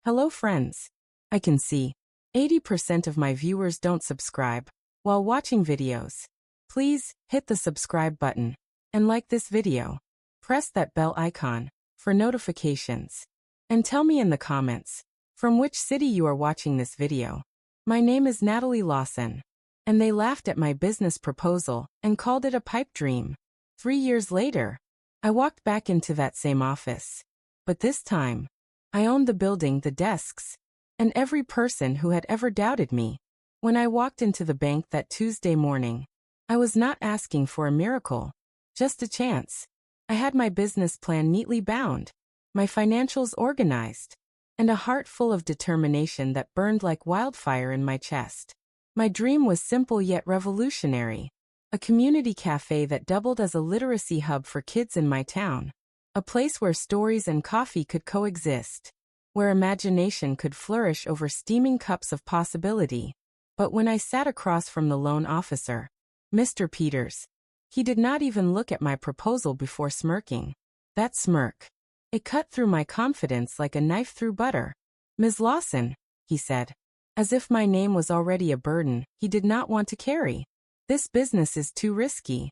Hello friends. I can see 80% of my viewers don't subscribe while watching videos. Please hit the subscribe button and like this video. Press that bell icon for notifications. And tell me in the comments from which city you are watching this video. My name is Natalie Lawson. And they laughed at my business proposal and called it a pipe dream. 3 years later, I walked back into that same office. But this time, I owned the building, the desks, and every person who had ever doubted me. When I walked into the bank that Tuesday morning, I was not asking for a miracle, just a chance. I had my business plan neatly bound, my financials organized, and a heart full of determination that burned like wildfire in my chest. My dream was simple yet revolutionary. A community cafe that doubled as a literacy hub for kids in my town. A place where stories and coffee could coexist, where imagination could flourish over steaming cups of possibility. But when I sat across from the loan officer, Mr. Peters, he did not even look at my proposal before smirking. That smirk, it cut through my confidence like a knife through butter. "Ms. Lawson," he said, as if my name was already a burden he did not want to carry. "This business is too risky."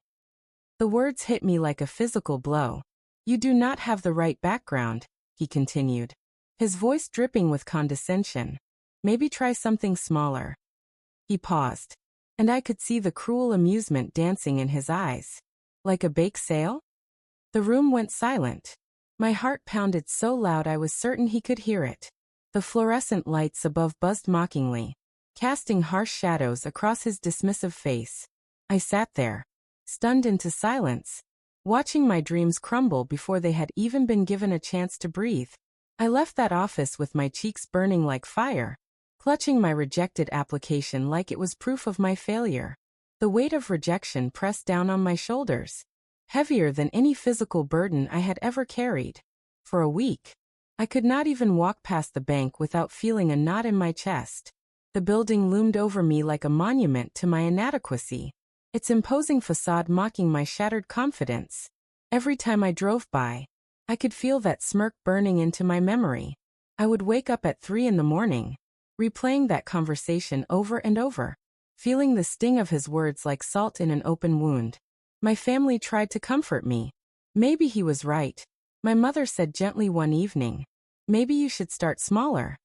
The words hit me like a physical blow. "You do not have the right background," he continued, his voice dripping with condescension. "Maybe try something smaller." He paused, and I could see the cruel amusement dancing in his eyes. "Like a bake sale?" The room went silent. My heart pounded so loud I was certain he could hear it. The fluorescent lights above buzzed mockingly, casting harsh shadows across his dismissive face. I sat there, stunned into silence, watching my dreams crumble before they had even been given a chance to breathe. I left that office with my cheeks burning like fire, clutching my rejected application like it was proof of my failure. The weight of rejection pressed down on my shoulders, heavier than any physical burden I had ever carried. For a week, I could not even walk past the bank without feeling a knot in my chest. The building loomed over me like a monument to my inadequacy, its imposing facade mocking my shattered confidence. Every time I drove by, I could feel that smirk burning into my memory. I would wake up at 3 in the morning, replaying that conversation over and over, feeling the sting of his words like salt in an open wound. My family tried to comfort me. "Maybe he was right," my mother said gently one evening. "Maybe you should start smaller."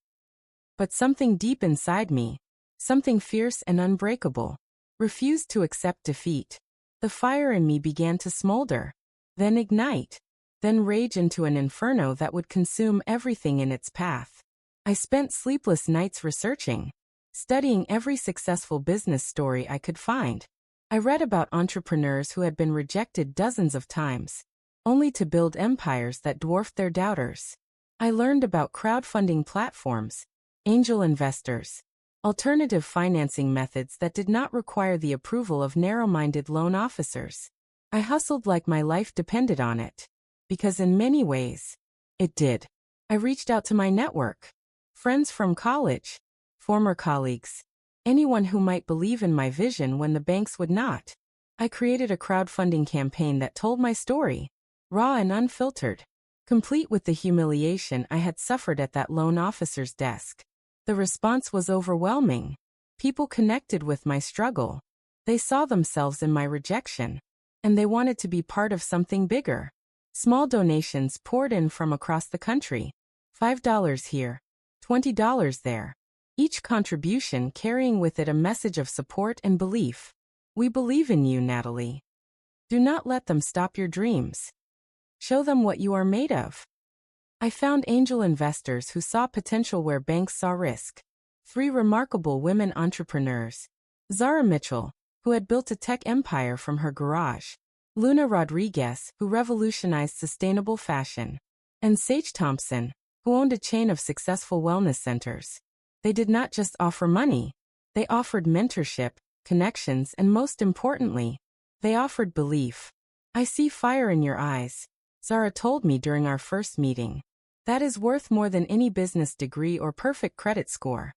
But something deep inside me, something fierce and unbreakable, refused to accept defeat. The fire in me began to smolder, then ignite, then rage into an inferno that would consume everything in its path. I spent sleepless nights researching, studying every successful business story I could find. I read about entrepreneurs who had been rejected dozens of times, only to build empires that dwarfed their doubters. I learned about crowdfunding platforms, angel investors, alternative financing methods that did not require the approval of narrow-minded loan officers. I hustled like my life depended on it, because in many ways, it did. I reached out to my network, friends from college, former colleagues, anyone who might believe in my vision when the banks would not. I created a crowdfunding campaign that told my story, raw and unfiltered, complete with the humiliation I had suffered at that loan officer's desk. The response was overwhelming. People connected with my struggle. They saw themselves in my rejection, and they wanted to be part of something bigger. Small donations poured in from across the country. $5 here, $20 there. Each contribution carrying with it a message of support and belief. "We believe in you, Natalie. Do not let them stop your dreams. Show them what you are made of." I found angel investors who saw potential where banks saw risk. 3 remarkable women entrepreneurs. Zara Mitchell, who had built a tech empire from her garage. Luna Rodriguez, who revolutionized sustainable fashion. And Sage Thompson, who owned a chain of successful wellness centers. They did not just offer money. They offered mentorship, connections, and most importantly, they offered belief. "I see fire in your eyes," Zara told me during our first meeting. "That is worth more than any business degree or perfect credit score."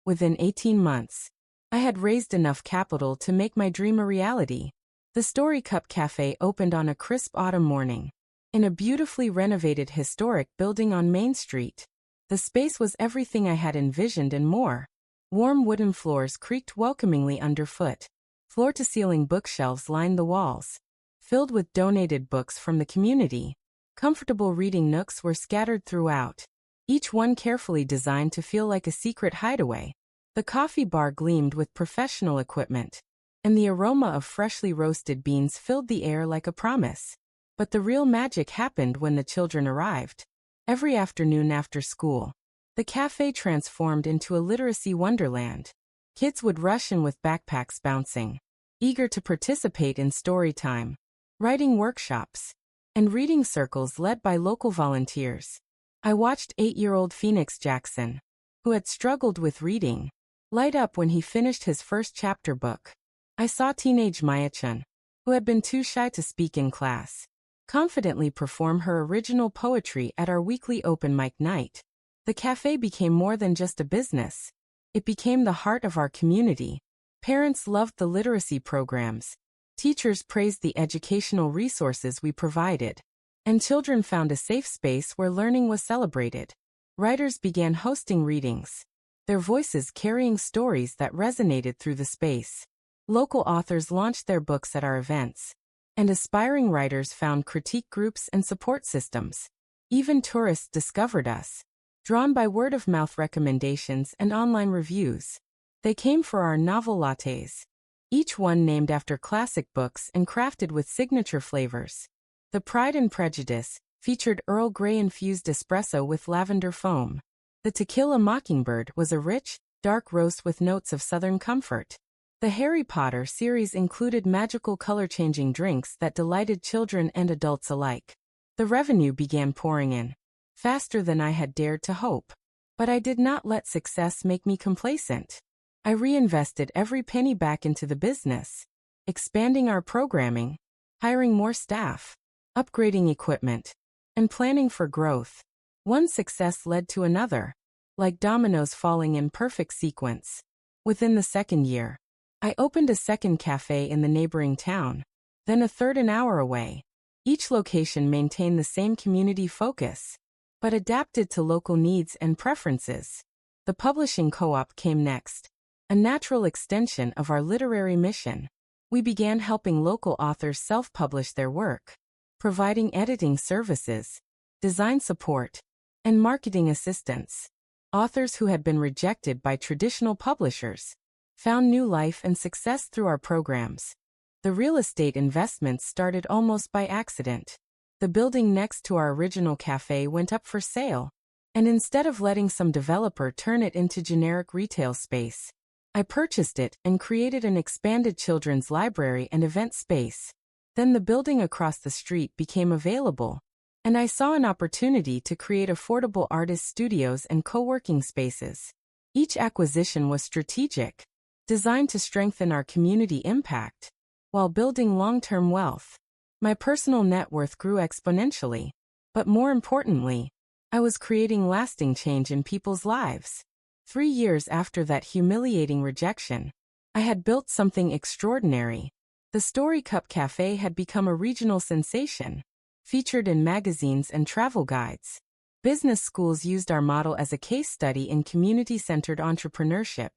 Within 18 months, I had raised enough capital to make my dream a reality. The Story Cup Cafe opened on a crisp autumn morning, in a beautifully renovated historic building on Main Street. The space was everything I had envisioned and more. Warm wooden floors creaked welcomingly underfoot. Floor-to-ceiling bookshelves lined the walls, filled with donated books from the community. Comfortable reading nooks were scattered throughout, each one carefully designed to feel like a secret hideaway. The coffee bar gleamed with professional equipment, and the aroma of freshly roasted beans filled the air like a promise. But the real magic happened when the children arrived. Every afternoon after school, the cafe transformed into a literacy wonderland. Kids would rush in with backpacks bouncing, eager to participate in story time, writing workshops, and reading circles led by local volunteers. I watched 8-year-old Phoenix Jackson, who had struggled with reading, light up when he finished his first chapter book. I saw teenage Maya Chun, who had been too shy to speak in class, confidently perform her original poetry at our weekly open mic night. The cafe became more than just a business. It became the heart of our community. Parents loved the literacy programs. Teachers praised the educational resources we provided. And children found a safe space where learning was celebrated. Writers began hosting readings, their voices carrying stories that resonated through the space. Local authors launched their books at our events, and aspiring writers found critique groups and support systems. Even tourists discovered us, drawn by word-of-mouth recommendations and online reviews. They came for our novel lattes, each one named after classic books and crafted with signature flavors. The Pride and Prejudice featured Earl Grey-infused espresso with lavender foam. The Tequila Mockingbird was a rich, dark roast with notes of Southern comfort. The Harry Potter series included magical color-changing drinks that delighted children and adults alike. The revenue began pouring in, faster than I had dared to hope. But I did not let success make me complacent. I reinvested every penny back into the business, expanding our programming, hiring more staff, upgrading equipment, and planning for growth. One success led to another, like dominoes falling in perfect sequence. Within the second year, I opened a second cafe in the neighboring town, then a third an hour away. Each location maintained the same community focus, but adapted to local needs and preferences. The publishing co-op came next, a natural extension of our literary mission. We began helping local authors self-publish their work, providing editing services, design support, and marketing assistance. Authors who had been rejected by traditional publishers found new life and success through our programs. The real estate investments started almost by accident. The building next to our original cafe went up for sale, and instead of letting some developer turn it into generic retail space, I purchased it and created an expanded children's library and event space. Then the building across the street became available, and I saw an opportunity to create affordable artist studios and co-working spaces. Each acquisition was strategic, designed to strengthen our community impact, while building long-term wealth. My personal net worth grew exponentially, but more importantly, I was creating lasting change in people's lives. 3 years after that humiliating rejection, I had built something extraordinary. The Story Cup Cafe had become a regional sensation, featured in magazines and travel guides. Business schools used our model as a case study in community-centered entrepreneurship.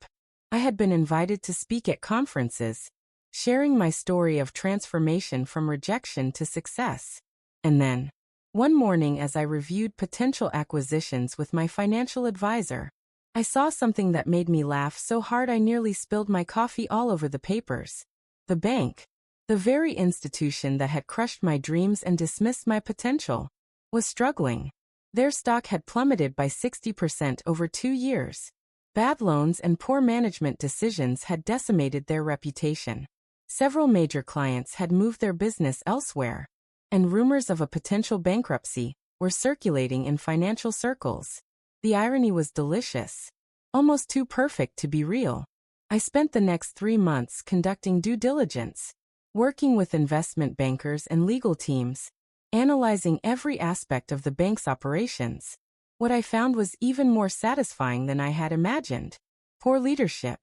I had been invited to speak at conferences, sharing my story of transformation from rejection to success. And then, one morning as I reviewed potential acquisitions with my financial advisor, I saw something that made me laugh so hard I nearly spilled my coffee all over the papers. The bank, the very institution that had crushed my dreams and dismissed my potential, was struggling. Their stock had plummeted by 60% over 2 years. Bad loans and poor management decisions had decimated their reputation. Several major clients had moved their business elsewhere, and rumors of a potential bankruptcy were circulating in financial circles. The irony was delicious, almost too perfect to be real. I spent the next 3 months conducting due diligence, working with investment bankers and legal teams, analyzing every aspect of the bank's operations. What I found was even more satisfying than I had imagined. Poor leadership,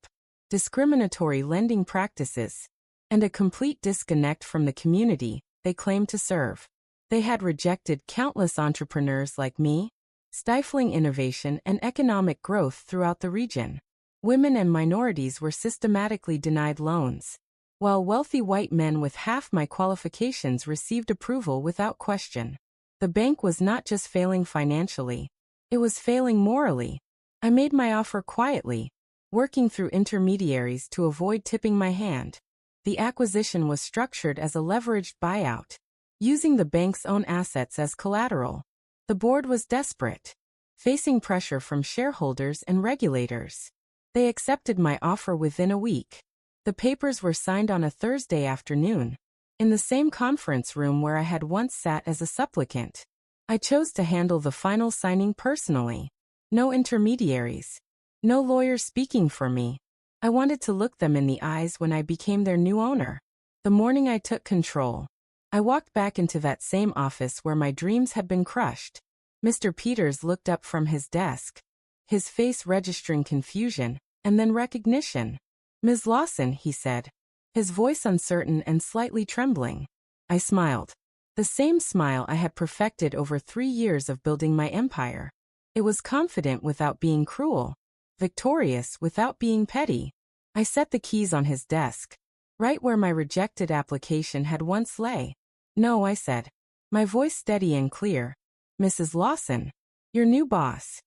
discriminatory lending practices, and a complete disconnect from the community they claimed to serve. They had rejected countless entrepreneurs like me, stifling innovation and economic growth throughout the region. Women and minorities were systematically denied loans, while wealthy white men with half my qualifications received approval without question. The bank was not just failing financially, it was failing morally. I made my offer quietly, working through intermediaries to avoid tipping my hand. The acquisition was structured as a leveraged buyout, using the bank's own assets as collateral. The board was desperate, facing pressure from shareholders and regulators. They accepted my offer within a week. The papers were signed on a Thursday afternoon, in the same conference room where I had once sat as a supplicant. I chose to handle the final signing personally. No intermediaries. No lawyers speaking for me. I wanted to look them in the eyes when I became their new owner. The morning I took control, I walked back into that same office where my dreams had been crushed. Mr. Peters looked up from his desk, his face registering confusion, and then recognition. "Ms. Lawson," he said, his voice uncertain and slightly trembling. I smiled. The same smile I had perfected over 3 years of building my empire. It was confident without being cruel, victorious without being petty. I set the keys on his desk, right where my rejected application had once lay. "No," I said, my voice steady and clear. "Mrs. Lawson, your new boss."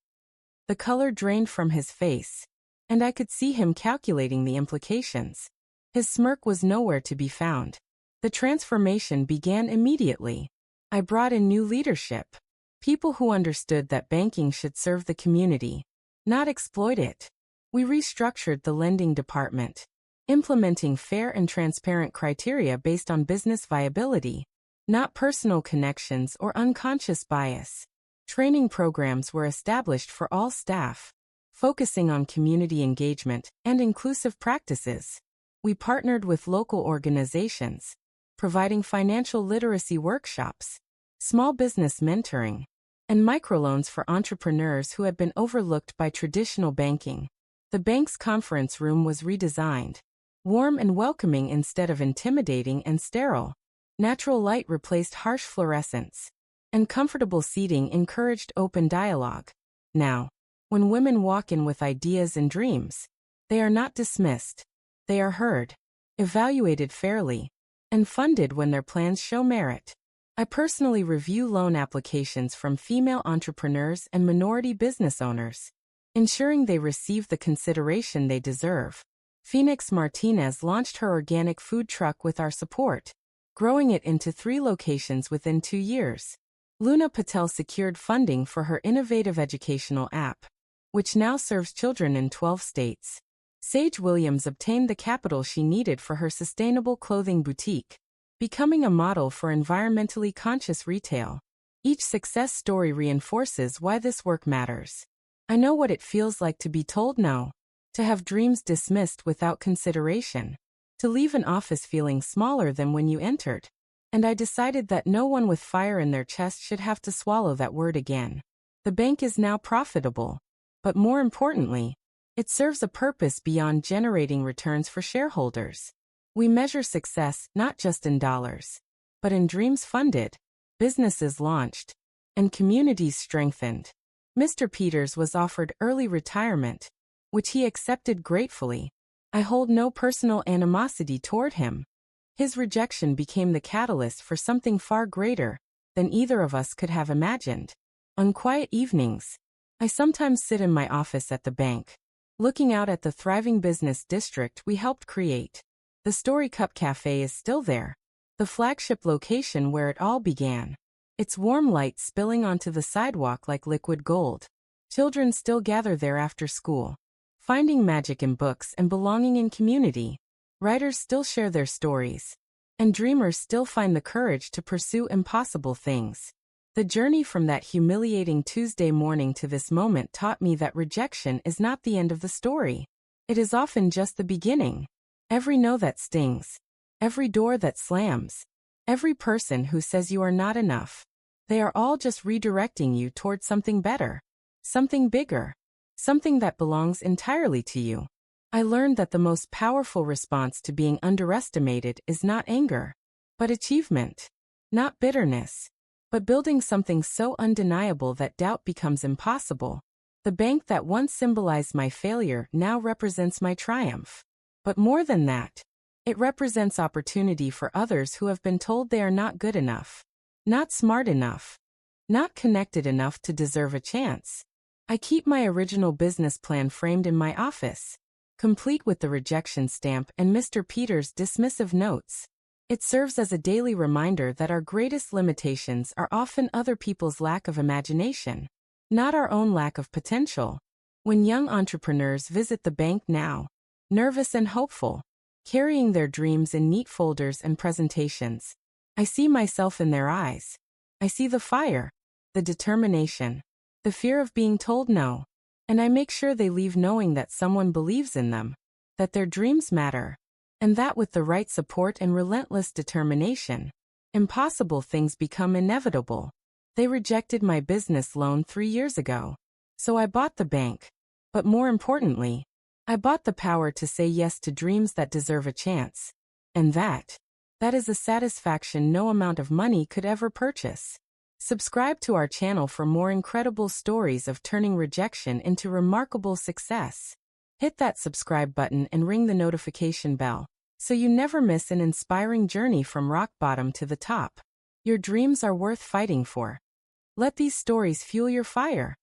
The color drained from his face, and I could see him calculating the implications. His smirk was nowhere to be found. The transformation began immediately. I brought in new leadership, people who understood that banking should serve the community, not exploit it. We restructured the lending department, implementing fair and transparent criteria based on business viability, not personal connections or unconscious bias. Training programs were established for all staff, focusing on community engagement and inclusive practices. We partnered with local organizations, providing financial literacy workshops, small business mentoring, and microloans for entrepreneurs who had been overlooked by traditional banking. The bank's conference room was redesigned, warm and welcoming instead of intimidating and sterile. Natural light replaced harsh fluorescence, and comfortable seating encouraged open dialogue. Now, when women walk in with ideas and dreams, they are not dismissed. They are heard, evaluated fairly, and funded when their plans show merit. I personally review loan applications from female entrepreneurs and minority business owners, ensuring they receive the consideration they deserve. Phoenix Martinez launched her organic food truck with our support, growing it into 3 locations within 2 years. Luna Patel secured funding for her innovative educational app, which now serves children in 12 states. Sage Williams obtained the capital she needed for her sustainable clothing boutique, becoming a model for environmentally conscious retail. Each success story reinforces why this work matters. I know what it feels like to be told no, to have dreams dismissed without consideration, to leave an office feeling smaller than when you entered. And I decided that no one with fire in their chest should have to swallow that word again. The bank is now profitable, but more importantly, it serves a purpose beyond generating returns for shareholders. We measure success not just in dollars, but in dreams funded, businesses launched, and communities strengthened. Mr. Peters was offered early retirement, which he accepted gratefully. I hold no personal animosity toward him. His rejection became the catalyst for something far greater than either of us could have imagined. On quiet evenings, I sometimes sit in my office at the bank, looking out at the thriving business district we helped create. The Story Cup Cafe is still there, the flagship location where it all began, its warm light spilling onto the sidewalk like liquid gold. Children still gather there after school, finding magic in books and belonging in community. Writers still share their stories, and dreamers still find the courage to pursue impossible things. The journey from that humiliating Tuesday morning to this moment taught me that rejection is not the end of the story. It is often just the beginning. Every no that stings, every door that slams, every person who says you are not enough, they are all just redirecting you toward something better, something bigger, something that belongs entirely to you. I learned that the most powerful response to being underestimated is not anger, but achievement, not bitterness, but building something so undeniable that doubt becomes impossible. The bank that once symbolized my failure now represents my triumph. But more than that, it represents opportunity for others who have been told they are not good enough, not smart enough, not connected enough to deserve a chance. I keep my original business plan framed in my office, complete with the rejection stamp and Mr. Peters' dismissive notes. It serves as a daily reminder that our greatest limitations are often other people's lack of imagination, not our own lack of potential. When young entrepreneurs visit the bank now, nervous and hopeful, carrying their dreams in neat folders and presentations, I see myself in their eyes. I see the fire, the determination, the fear of being told no, and I make sure they leave knowing that someone believes in them, that their dreams matter, and that with the right support and relentless determination, impossible things become inevitable. They rejected my business loan 3 years ago, so I bought the bank. But more importantly, I bought the power to say yes to dreams that deserve a chance. And that is a satisfaction no amount of money could ever purchase. Subscribe to our channel for more incredible stories of turning rejection into remarkable success. Hit that subscribe button and ring the notification bell, so you never miss an inspiring journey from rock bottom to the top. Your dreams are worth fighting for. Let these stories fuel your fire.